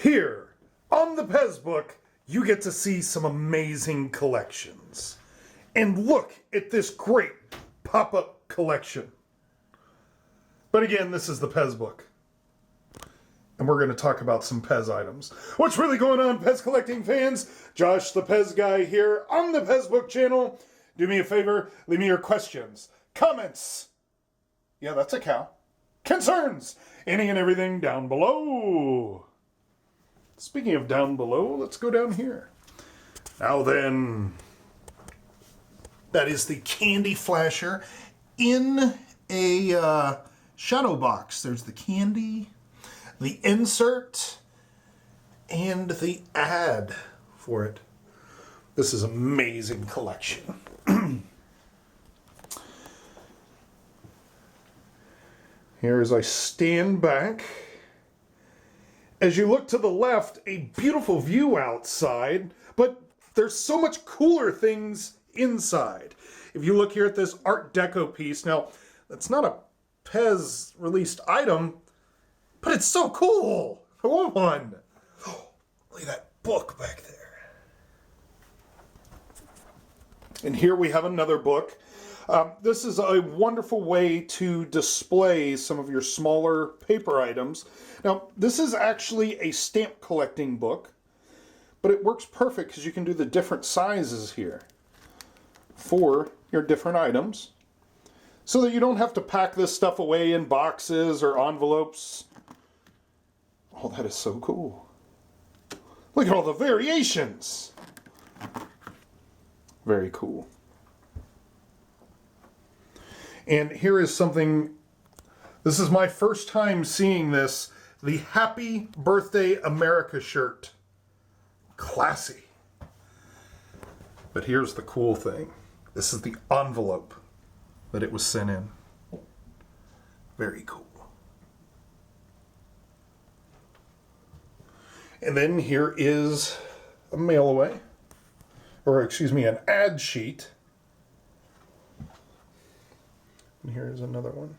Here, on the PEZ book, you get to see some amazing collections. And look at this great pop-up collection. But again, this is the PEZ book. And we're going to talk about some PEZ items. What's really going on, PEZ collecting fans? Josh the PEZ guy here on the PEZ book channel. Do me a favor, leave me your questions, comments. Yeah, that's a cow. Concerns. Any and everything down below. Speaking of down below, let's go down here. Now then, that is the candy flasher in a shadow box. There's the candy, the insert, and the ad for it. This is an amazing collection. Here as I stand back, as you look to the left, a beautiful view outside, but there's so much cooler things inside. If you look here at this Art Deco piece, now that's not a PEZ released item, but it's so cool. I want one. Oh, look at that book back there. And here we have another book. This is a wonderful way to display some of your smaller paper items. Now, this is actually a stamp collecting book, but it works perfect because you can do the different sizes here for your different items so that you don't have to pack this stuff away in boxes or envelopes. Oh, that is so cool. Look at all the variations. Very cool. And here is something, this is my first time seeing this, the Happy Birthday America shirt. Classy. But here's the cool thing. This is the envelope that it was sent in. Very cool. And then here is a mail away, or excuse me, an ad sheet. And here is another one.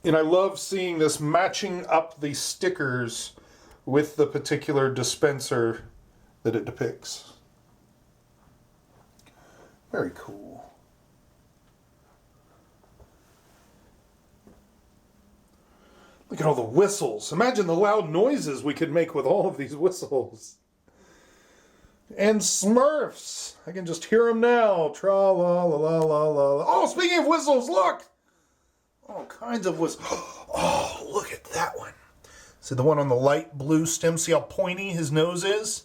And I love seeing this matching up the stickers with the particular dispenser that it depicts. Very cool. Look at all the whistles. Imagine the loud noises we could make with all of these whistles. And Smurfs. I can just hear them now. Tra-la-la-la-la-la. Oh, speaking of whistles, look! All kinds of whistles. Oh, look at that one. See the one on the light blue stem? See how pointy his nose is?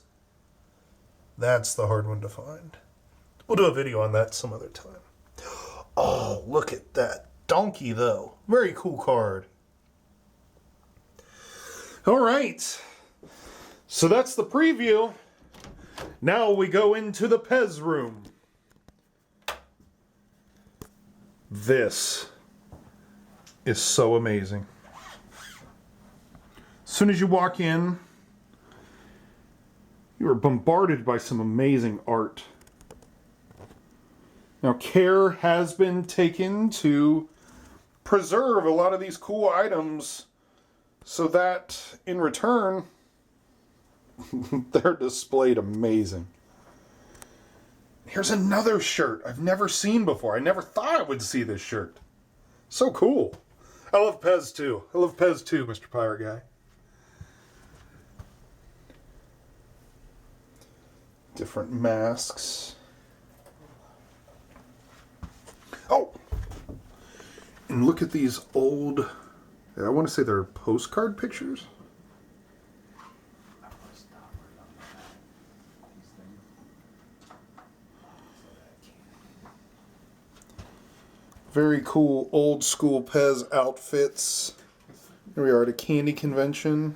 That's the hard one to find. We'll do a video on that some other time. Oh, look at that donkey, though. Very cool card. All right. So that's the preview. Now we go into the PEZ room. This is so amazing. As soon as you walk in, you are bombarded by some amazing art. Now, care has been taken to preserve a lot of these cool items so that in return, they're displayed amazing. Here's another shirt I've never seen before. I never thought I would see this shirt. So cool. I love PEZ too. I love PEZ too, Mr. Pirate Guy. Different masks. Oh! And look at these old, I want to say they're postcard pictures. Very cool old school PEZ outfits. Here we are at a candy convention.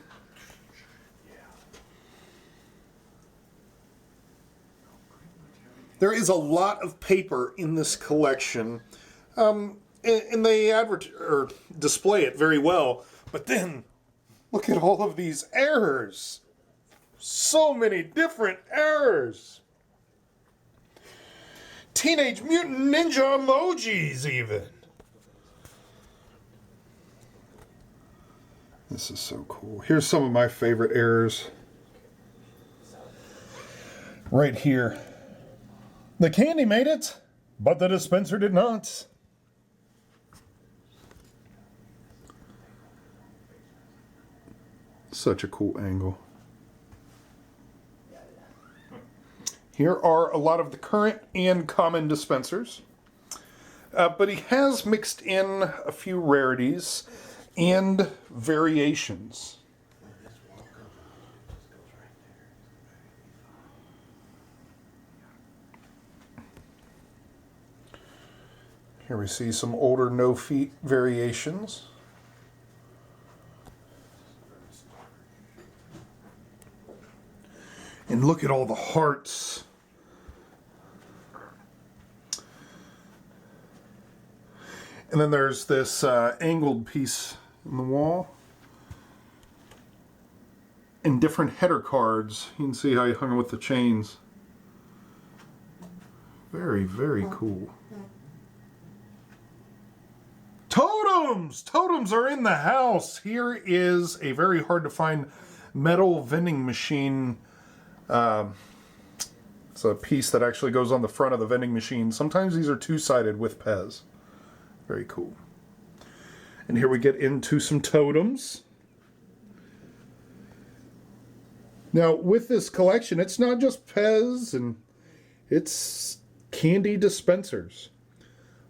There is a lot of paper in this collection, and they display it very well. But then, look at all of these errors. So many different errors. Teenage Mutant Ninja emojis, even. This is so cool. Here's some of my favorite errors. Right here. The candy made it, but the dispenser did not. Such a cool angle. Here are a lot of the current and common dispensers. But he has mixed in a few rarities and variations. Here we see some older no-feet variations. And look at all the hearts. And then there's this angled piece in the wall. And different header cards. You can see how he hung it with the chains. Very, very cool. Totems! Totems are in the house. Here is a very hard to find metal vending machine. It's a piece that actually goes on the front of the vending machine. Sometimes these are two-sided with PEZ. Very cool. And here we get into some totems. Now, with this collection, it's not just PEZ, and it's candy dispensers.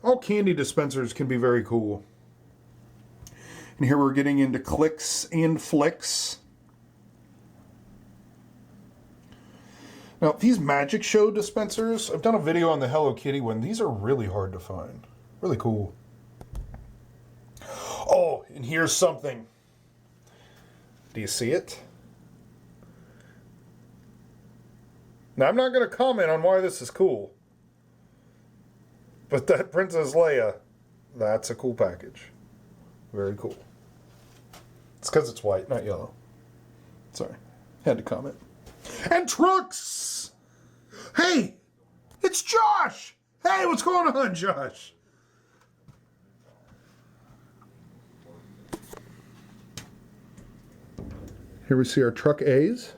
All candy dispensers can be very cool. And here we're getting into clicks and flicks. Now, these Magic Show dispensers, I've done a video on the Hello Kitty one. These are really hard to find. Really cool. Oh, and here's something. Do you see it? Now, I'm not going to comment on why this is cool. But that Princess Leia, that's a cool package. Very cool. It's because it's white, not yellow. Sorry. Had to comment. And trucks! Hey! It's Josh! Hey, what's going on, Josh? Here we see our truck A's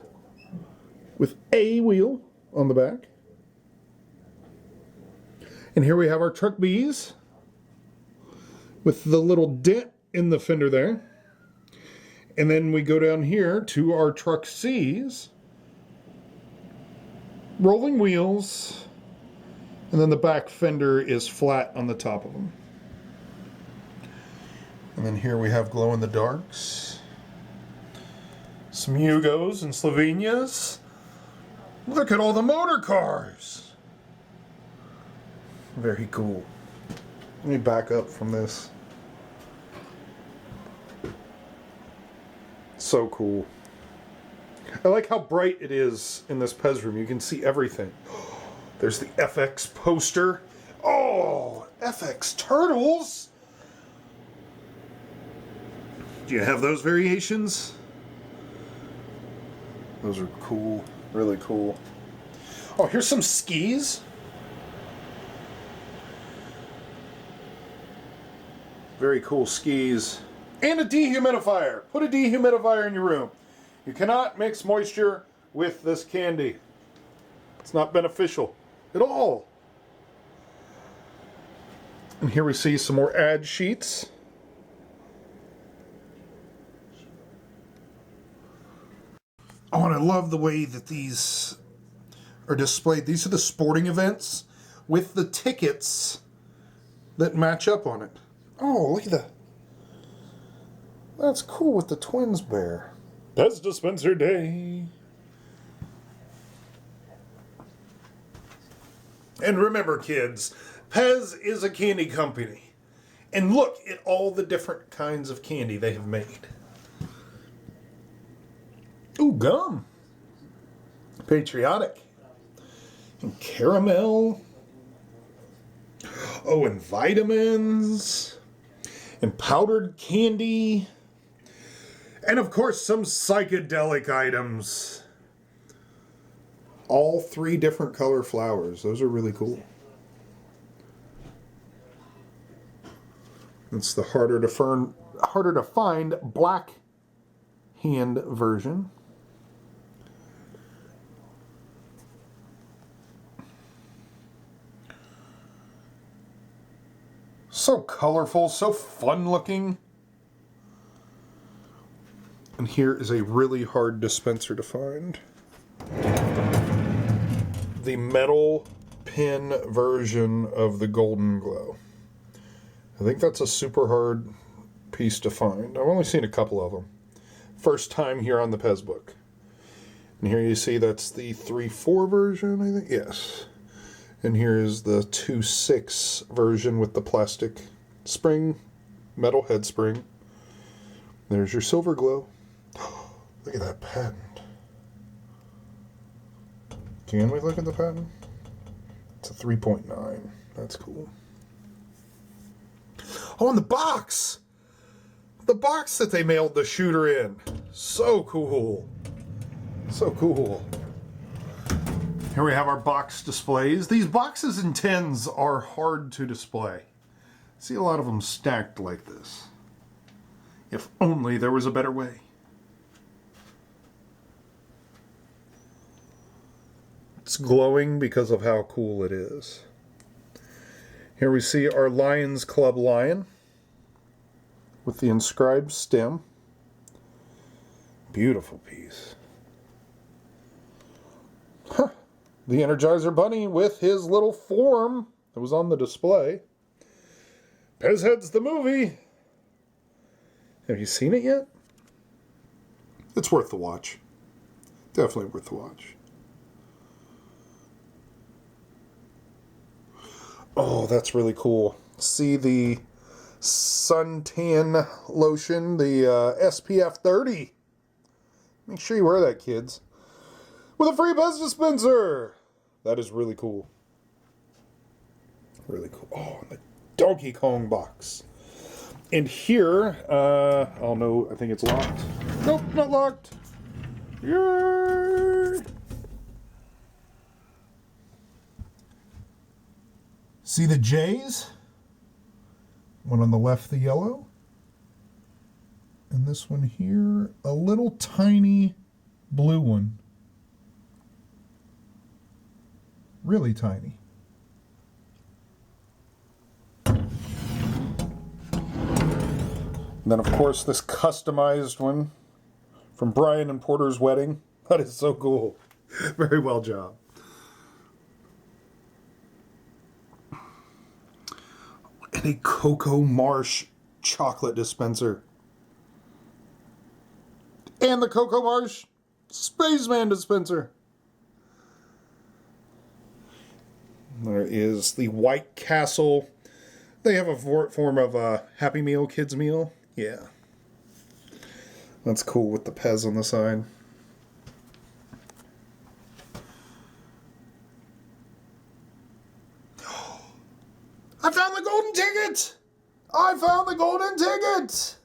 with a wheel on the back. And here we have our truck B's with the little dent in the fender there. And then we go down here to our truck C's. Rolling wheels. And then the back fender is flat on the top of them. And then here we have glow in the darks. Some Yugos and Slovenias. Look at all the motor cars. Very cool. Let me back up from this. So cool. I like how bright it is in this PEZ room. You can see everything. There's the FX poster. Oh, FX Turtles. Do you have those variations? Those are cool. Really cool. Oh, here's some skis. Very cool skis. And a dehumidifier. Put a dehumidifier in your room. You cannot mix moisture with this candy. It's not beneficial at all. And here we see some more ad sheets. Oh, and I love the way that these are displayed. These are the sporting events with the tickets that match up on it. Oh, look at that. That's cool with the Twins bear. PEZ Dispenser Day. And remember, kids, PEZ is a candy company. And look at all the different kinds of candy they have made. Ooh, gum. Patriotic. And caramel. Oh, and vitamins. And powdered candy. And of course, some psychedelic items. All 3 different color flowers. Those are really cool. It's the harder to find black hand version. So colorful, so fun looking. And here is a really hard dispenser to find. The metal pin version of the Golden Glow. I think that's a super hard piece to find. I've only seen a couple of them. First time here on the PEZ book. And here you see that's the 3.4 version, I think. Yes. And here is the 2.6 version with the plastic spring, metal head spring. There's your silver glow. Look at that patent. Can we look at the patent? It's a 3.9. That's cool. Oh, and the box! The box that they mailed the shooter in. So cool. So cool. Here we have our box displays. These boxes and tins are hard to display. See a lot of them stacked like this. If only there was a better way. It's glowing because of how cool it is. Here we see our Lions Club lion with the inscribed stem. Beautiful piece. Huh. The Energizer Bunny with his little form that was on the display. PEZ Heads the movie. Have you seen it yet? It's worth the watch. Definitely worth the watch. Oh, that's really cool. See the suntan lotion, the SPF 30. Make sure you wear that, kids. With a free PEZ dispenser. That is really cool. Really cool. Oh, and the Donkey Kong box. And here, oh no, I think it's locked. Nope, not locked. Yay! See the J's? One on the left, the yellow. And this one here, a little tiny blue one. Really tiny. And then, of course, this customized one from Brian and Porter's wedding. That is so cool. Very well job. And a Cocoa Marsh chocolate dispenser. And the Cocoa Marsh Spaceman dispenser. There is the White Castle. They have a form of a Happy Meal, Kids Meal. Yeah. That's cool with the PEZ on the side. I found the golden ticket! I found the golden ticket!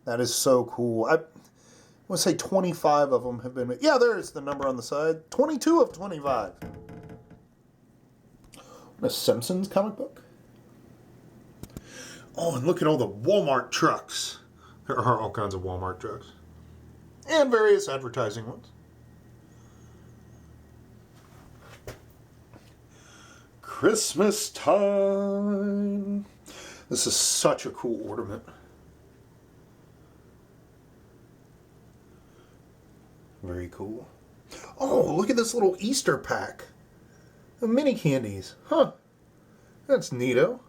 That is so cool. I want to say 25 of them have been made. Yeah, there's the number on the side. 22 of 25. A Simpsons comic book. Oh, and look at all the Walmart trucks. There are all kinds of Walmart trucks. And various advertising ones. Christmas time. This is such a cool ornament. Very cool. Oh, look at this little Easter pack of mini candies. Huh. That's neato.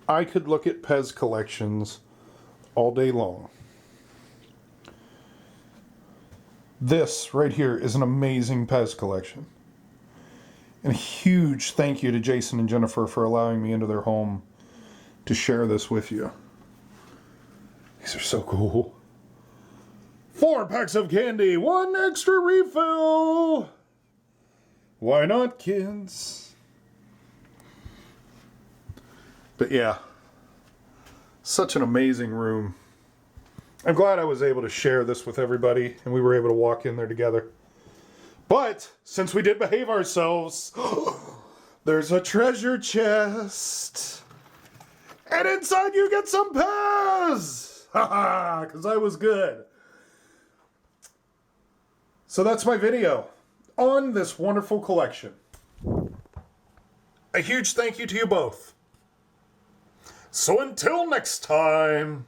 I could look at PEZ collections all day long. This right here is an amazing PEZ collection. And a huge thank you to Jason and Jennifer for allowing me into their home to share this with you. These are so cool. 4 packs of candy, 1 extra refill. Why not, kids? But yeah, such an amazing room. I'm glad I was able to share this with everybody and we were able to walk in there together. But since we did behave ourselves, there's a treasure chest. And inside you get some PEZ! Haha, because I was good. So that's my video on this wonderful collection. A huge thank you to you both. So until next time.